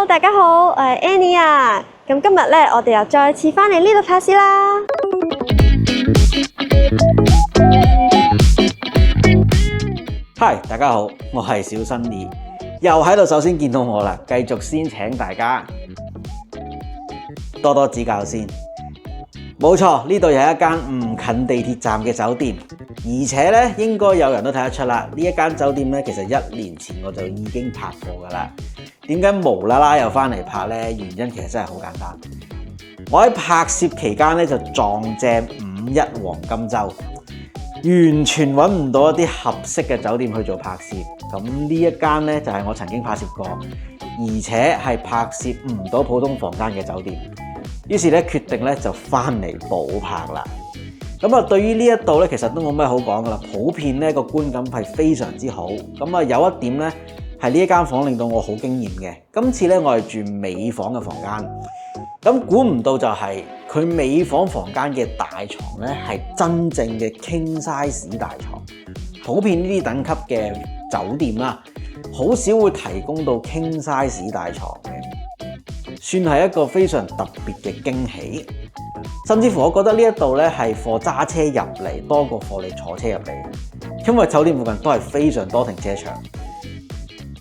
Hello， 大家好，我係 Annie 啊。咁今日咧，我哋又再次翻嚟呢度拍攝啦。Hi， 大家好，我係小新兒，又喺度首先見到我啦，繼續先請大家多多指教先。冇錯，呢度有一間唔近地鐵站嘅酒店，而且咧應該有人都睇得出啦，呢一間酒店咧其實1年前我就已經拍過噶啦。點解無啦啦又翻嚟拍呢？原因其實真係好簡單，我喺拍攝期間咧就撞正5·1黃金週。完全揾唔到一啲合適嘅酒店去做拍攝，咁呢一間呢，就係我曾經拍攝過，而且係拍攝唔到普通房間嘅酒店，於是咧決定咧就翻嚟補拍啦。咁啊，對於呢一度咧，其實都冇咩好講噶啦，普遍咧個觀感係非常之好。咁啊，有一點咧係呢一間房令到我好驚豔嘅。今次咧我係住尾房嘅房間。咁估唔到就係佢尾房間嘅大床咧係真正嘅 king size 大床。普遍呢啲等級嘅酒店啦，好少會提供到 king size 大床嘅，算係一個非常特別嘅驚喜。甚至乎我覺得呢一度咧係貨揸車入嚟多過貨你坐車入嚟，因為酒店附近都係非常多停車場。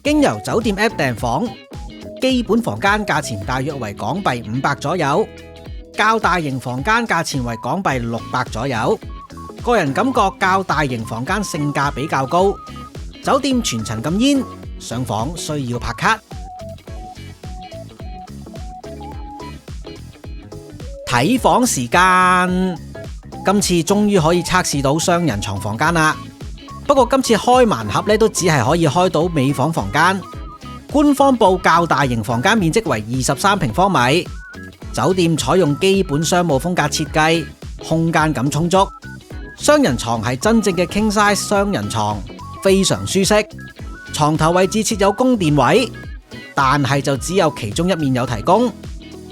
經由酒店 app 訂房。基本房間價錢大約為港幣500左右，較大型房間價錢為港幣600左右。個人感覺較大型房間性價比較高。酒店全層禁煙，上房需要拍卡。睇房時間，今次終於可以測試到雙人床房間啦。不過今次開盲盒咧都只係可以開到尾房間。官方報較大型房間面積為23平方米，酒店採用基本商務風格設計，空間感充足。雙人床係真正嘅 king size 雙人床，非常舒適。床頭位置設有供電位，但係就只有其中一面有提供。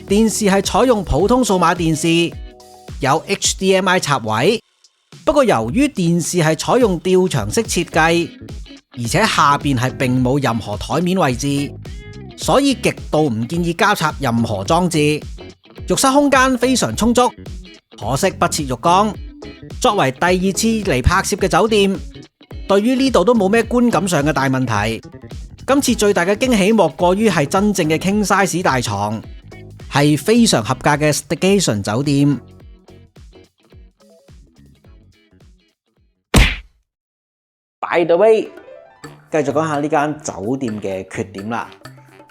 電視係採用普通數碼電視，有 HDMI 插位。不過由於電視係採用吊牆式設計，而且下邊係並冇任何台面位置，所以極度唔建議交叉任何裝置。浴室空間非常充足，可惜不設浴缸。作為第2次嚟拍攝嘅酒店，對於呢度都冇咩觀感上嘅大問題。今次最大嘅驚喜莫過於係真正嘅 king size 大床，係非常合格嘅 staycation 酒店。By the way，繼續講下呢間酒店嘅缺點啦。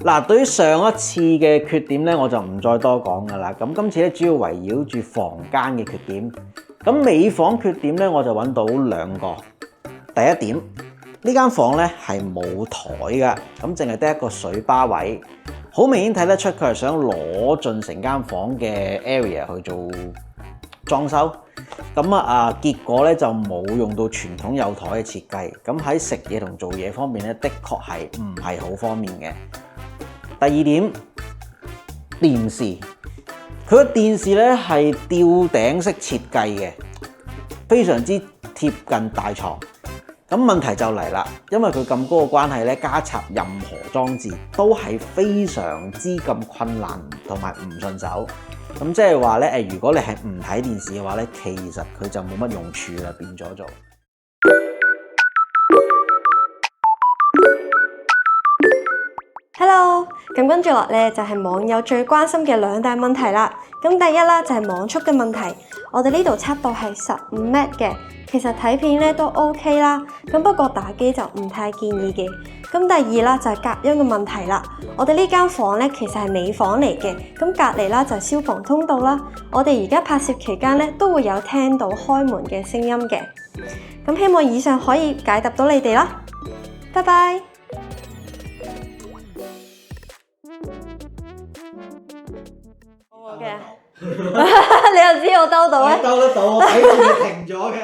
嗱，對於上一次嘅缺點咧，我就唔再多講噶啦。咁今次咧主要圍繞住房間嘅缺點。咁尾房缺點咧，我就揾到2個。第一點，呢間房咧係冇台噶，咁淨係得一個水吧位，好明顯睇得出佢係想攞盡成間房嘅 area 去做裝修。咁結果咧就冇用到傳統有台嘅設計，咁喺食嘢同做嘢方面咧，的確係唔係好方便嘅。第二點，電視，佢個電視咧係吊頂式設計嘅，非常之貼近大床。咁問題就嚟啦，因為佢咁高嘅關係咧，加插任何裝置都係非常之咁困難同埋唔順手。咁即係話咧，如果你係唔睇電視嘅話咧，其實佢就冇乜用處啦，變咗做。Hello， 咁跟住落咧就係網友最關心嘅2大問題啦。咁第一啦就係網速嘅問題，我哋呢度測到係15 Mbps 嘅，其實睇片咧都 OK 啦。咁不過打機就唔太建議嘅。咁第二啦就係隔音嘅問題啦。我哋呢間房咧其實係尾房嚟嘅，咁隔離啦就係消防通道啦。我哋而家拍攝期間咧都會有聽到開門嘅聲音嘅。咁希望以上可以解答到你哋啦。拜拜。嘅，你又知我兜到咧？兜得到，我睇到你停咗嘅。